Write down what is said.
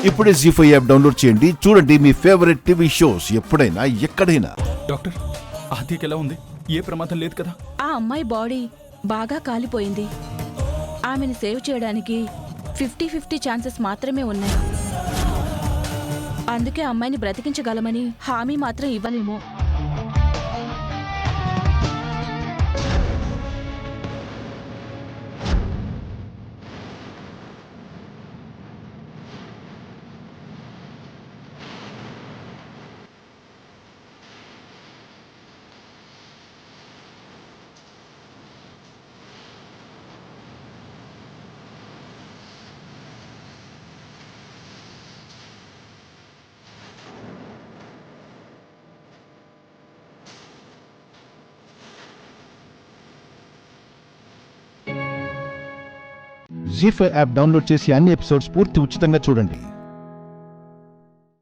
ఇప్పుడే జీ5 app download చేయండి. చూడండి మీ ఫేవరెట్ టీవీ షోస్ ఎప్పుడైనా ఎక్కడైనా. డాక్టర్, ఆద్యకి ఎలా ఉంది? ఏ ప్రమాదం లేదు కదా? ఆ అమ్మాయి బాడీ బాగా కాలిపోయింది. ఆమెను సేవ్ చేయడానికి 50-50 ఛాన్సెస్ మాత్రమే ఉన్నాయి. అందుకే అమ్మాయిని బ్రతికించగలమని హామీ మాత్రం ఇవ్వలేము. జీ5 యాప్ డౌన్లోడ్ చేసి అన్ని ఎపిసోడ్స్ పూర్తి ఉచితంగా చూడండి.